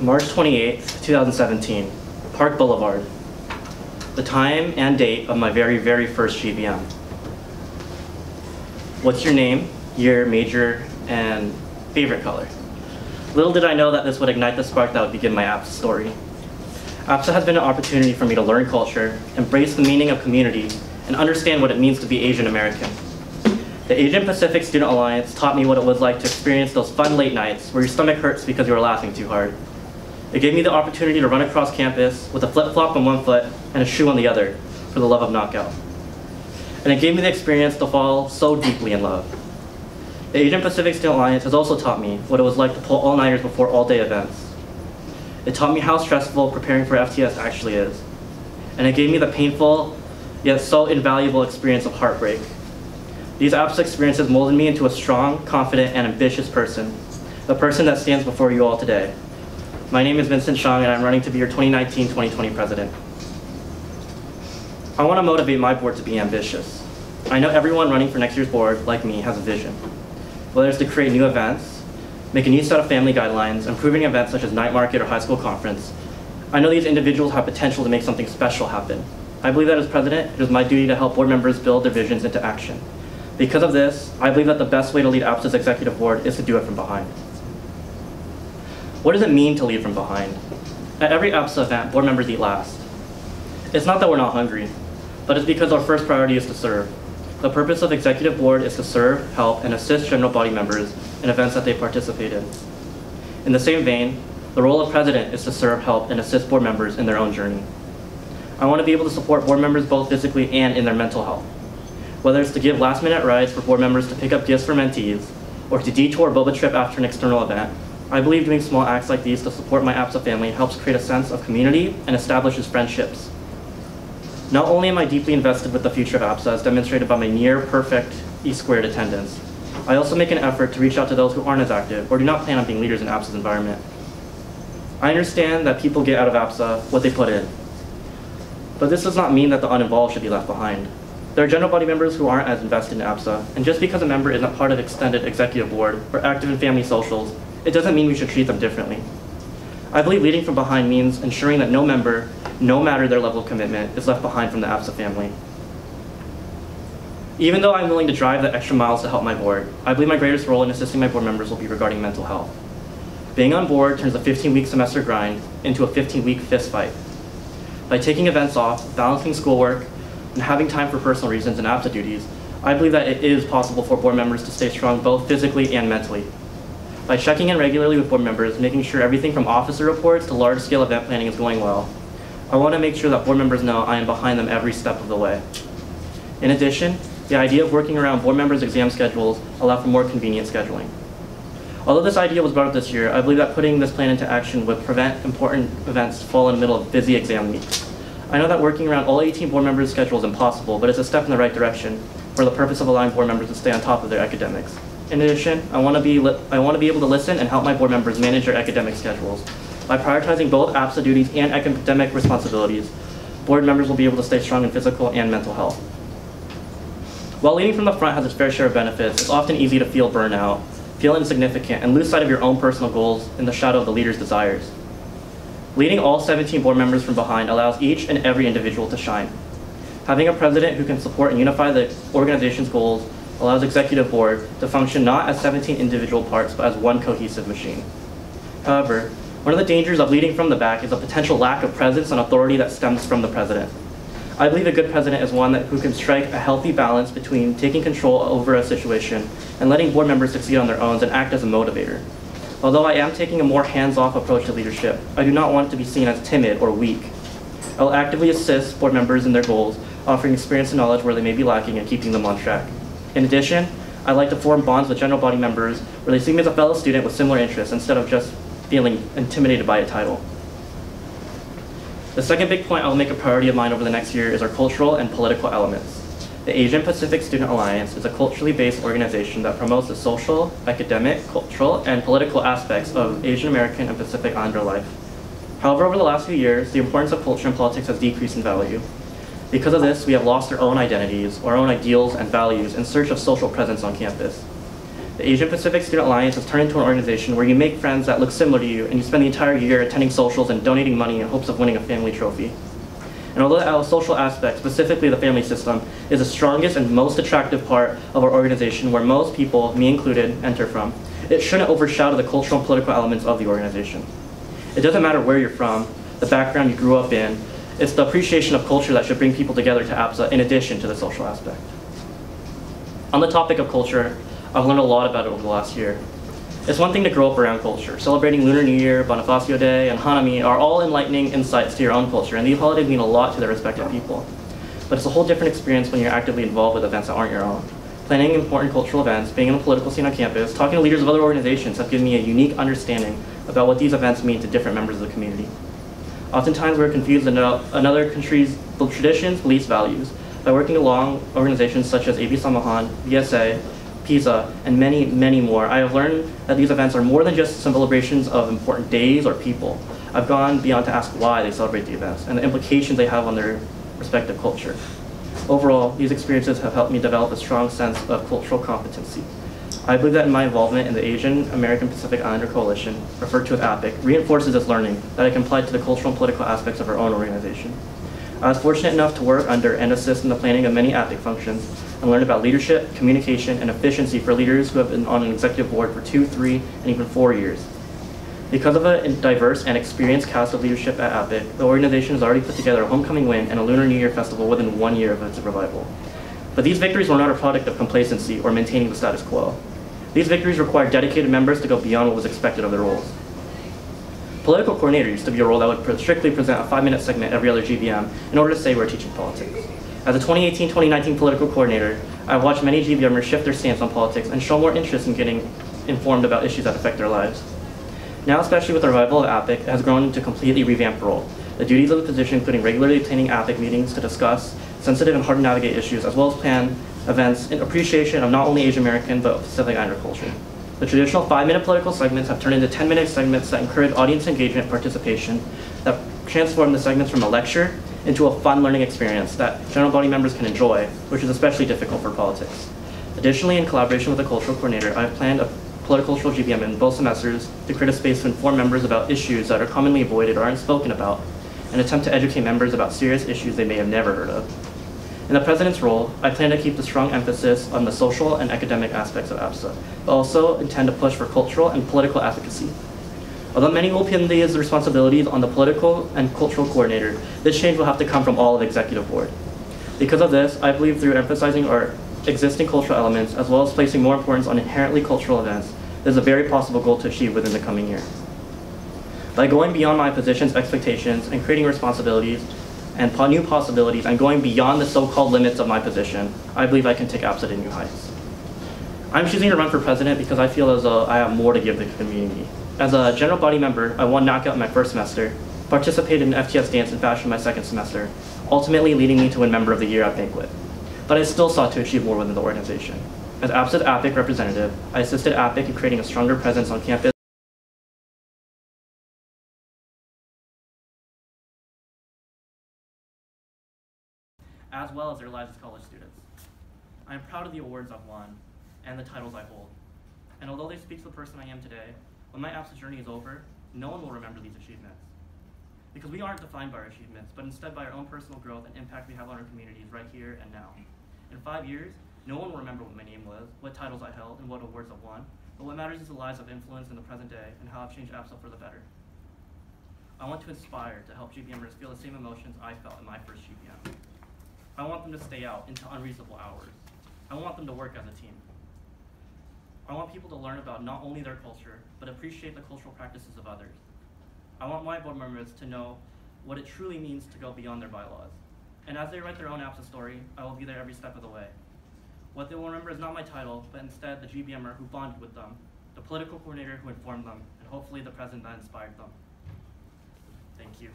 March 28th, 2017, Park Boulevard. The time and date of my very first GBM. What's your name, year, major, and favorite color? Little did I know that this would ignite the spark that would begin my APSA story. APSA has been an opportunity for me to learn culture, embrace the meaning of community, and understand what it means to be Asian American. The Asian Pacific Student Alliance taught me what it was like to experience those fun late nights where your stomach hurts because you were laughing too hard. It gave me the opportunity to run across campus with a flip-flop on one foot and a shoe on the other for the love of knockout. And it gave me the experience to fall so deeply in love. The Asian Pacific Student Alliance has also taught me what it was like to pull all-nighters before all-day events. It taught me how stressful preparing for FTS actually is. And it gave me the painful, yet so invaluable experience of heartbreak. These APSA experiences molded me into a strong, confident, and ambitious person, the person that stands before you all today. My name is Vincent Chung, and I'm running to be your 2019-2020 president. I want to motivate my board to be ambitious. I know everyone running for next year's board, like me, has a vision. Whether it's to create new events, make a new set of family guidelines, improving events such as night market or high school conference, I know these individuals have potential to make something special happen. I believe that as president, it is my duty to help board members build their visions into action. Because of this, I believe that the best way to lead APSA's executive board is to do it from behind. What does it mean to lead from behind? At every APSA event, board members eat last. It's not that we're not hungry, but it's because our first priority is to serve. The purpose of executive board is to serve, help, and assist general body members in events that they participate in. In the same vein, the role of president is to serve, help, and assist board members in their own journey. I want to be able to support board members both physically and in their mental health. Whether it's to give last-minute rides for board members to pick up gifts for mentees, or to detour boba trip after an external event, I believe doing small acts like these to support my APSA family helps create a sense of community and establishes friendships. Not only am I deeply invested with the future of APSA, as demonstrated by my near-perfect E-squared attendance, I also make an effort to reach out to those who aren't as active or do not plan on being leaders in APSA's environment. I understand that people get out of APSA what they put in, but this does not mean that the uninvolved should be left behind. There are general body members who aren't as invested in APSA, and just because a member isn't part of extended executive board or active in family socials, it doesn't mean we should treat them differently. I believe leading from behind means ensuring that no member, no matter their level of commitment, is left behind from the APSA family. Even though I'm willing to drive the extra miles to help my board, I believe my greatest role in assisting my board members will be regarding mental health. Being on board turns a 15-week semester grind into a 15-week fist fight. By taking events off, balancing schoolwork, and having time for personal reasons and APSA duties, I believe that it is possible for board members to stay strong both physically and mentally. By checking in regularly with board members, making sure everything from officer reports to large-scale event planning is going well, I want to make sure that board members know I am behind them every step of the way. In addition, the idea of working around board members' exam schedules allow for more convenient scheduling. Although this idea was brought up this year, I believe that putting this plan into action would prevent important events to fall in the middle of busy exam weeks. I know that working around all 18 board members' schedules is impossible, but it's a step in the right direction for the purpose of allowing board members to stay on top of their academics. In addition, I want to be able to listen and help my board members manage their academic schedules. By prioritizing both APSA duties and academic responsibilities, board members will be able to stay strong in physical and mental health. While leading from the front has its fair share of benefits, it's often easy to feel burnout, feel insignificant, and lose sight of your own personal goals in the shadow of the leader's desires. Leading all 17 board members from behind allows each and every individual to shine. Having a president who can support and unify the organization's goals allows executive board to function not as 17 individual parts, but as one cohesive machine. However, one of the dangers of leading from the back is a potential lack of presence and authority that stems from the president. I believe a good president is one who can strike a healthy balance between taking control over a situation and letting board members succeed on their own and act as a motivator. Although I am taking a more hands-off approach to leadership, I do not want to be seen as timid or weak. I will actively assist board members in their goals, offering experience and knowledge where they may be lacking and keeping them on track. In addition, I like to form bonds with general body members where they see me as a fellow student with similar interests instead of just feeling intimidated by a title. The second big point I will make a priority of mine over the next year is our cultural and political elements. The Asian Pacific Student Alliance is a culturally based organization that promotes the social, academic, cultural, and political aspects of Asian American and Pacific Islander life. However, over the last few years, the importance of culture and politics has decreased in value. Because of this, we have lost our own identities, our own ideals and values in search of social presence on campus. The Asian Pacific Student Alliance has turned into an organization where you make friends that look similar to you, and you spend the entire year attending socials and donating money in hopes of winning a family trophy. And although our social aspect, specifically the family system, is the strongest and most attractive part of our organization where most people, me included, enter from, it shouldn't overshadow the cultural and political elements of the organization. It doesn't matter where you're from, the background you grew up in, it's the appreciation of culture that should bring people together to APSA in addition to the social aspect. On the topic of culture, I've learned a lot about it over the last year. It's one thing to grow up around culture. Celebrating Lunar New Year, Bonifacio Day, and Hanami are all enlightening insights to your own culture, and these holidays mean a lot to their respective people. But it's a whole different experience when you're actively involved with events that aren't your own. Planning important cultural events, being in the political scene on campus, talking to leaders of other organizations have given me a unique understanding about what these events mean to different members of the community. Oftentimes we're confused about another country's traditions, beliefs, values. By working along organizations such as AB Samahan, VSA, PISA, and many, many more, I have learned that these events are more than just celebrations of important days or people. I've gone beyond to ask why they celebrate the events and the implications they have on their respective culture. Overall, these experiences have helped me develop a strong sense of cultural competency. I believe that my involvement in the Asian American Pacific Islander Coalition, referred to as APIC, reinforces this learning that I can apply to the cultural and political aspects of our own organization. I was fortunate enough to work under and assist in the planning of many APIC functions and learn about leadership, communication, and efficiency for leaders who have been on an executive board for 2, 3, and even 4 years. Because of a diverse and experienced cast of leadership at APIC, the organization has already put together a homecoming win and a Lunar New Year festival within 1 year of its revival. But these victories were not a product of complacency or maintaining the status quo. These victories required dedicated members to go beyond what was expected of their roles. Political coordinator used to be a role that would strictly present a 5-minute segment every other GBM in order to say we're teaching politics. As a 2018-2019 political coordinator, I've watched many GBMers shift their stance on politics and show more interest in getting informed about issues that affect their lives. Now, especially with the revival of APIC, it has grown into a completely revamped role. The duties of the position, including regularly attending APIC meetings to discuss sensitive and hard-to-navigate issues, as well as plan events in appreciation of not only Asian American, but Pacific Islander culture. The traditional 5-minute political segments have turned into 10-minute segments that encourage audience engagement and participation, that transform the segments from a lecture into a fun learning experience that general body members can enjoy, which is especially difficult for politics. Additionally, in collaboration with the cultural coordinator, I have planned a politicultural GBM in both semesters to create a space to inform members about issues that are commonly avoided or aren't spoken about, and attempt to educate members about serious issues they may have never heard of. In the president's role, I plan to keep the strong emphasis on the social and academic aspects of APSA, but also intend to push for cultural and political advocacy. Although many will pin these responsibilities on the political and cultural coordinator, this change will have to come from all of the executive board. Because of this, I believe through emphasizing our existing cultural elements, as well as placing more importance on inherently cultural events, there's a very possible goal to achieve within the coming year. By going beyond my position's expectations and creating responsibilities and new possibilities and going beyond the so-called limits of my position, I believe I can take APSA to new heights. I'm choosing to run for president because I feel as though I have more to give the community. As a general body member, I won knockout in my first semester, participated in FTS dance and fashion my second semester, ultimately leading me to win Member of the Year at Banquet. But I still sought to achieve more within the organization. As APSA's APIC representative, I assisted APIC in creating a stronger presence on campus as well as their lives as college students. I am proud of the awards I've won and the titles I hold. And although they speak to the person I am today, when my APSA journey is over, no one will remember these achievements. Because we aren't defined by our achievements, but instead by our own personal growth and impact we have on our communities right here and now. In 5 years, no one will remember what my name was, what titles I held, and what awards I've won, but what matters is the lives I've influenced in the present day and how I've changed APSA for the better. I want to inspire to help GBMers feel the same emotions I felt in my first GBM. I want them to stay out into unreasonable hours. I want them to work as a team. I want people to learn about not only their culture, but appreciate the cultural practices of others. I want my board members to know what it truly means to go beyond their bylaws. And as they write their own APSA story, I will be there every step of the way. What they will remember is not my title, but instead the GBMer who bonded with them, the political coordinator who informed them, and hopefully the president that inspired them. Thank you.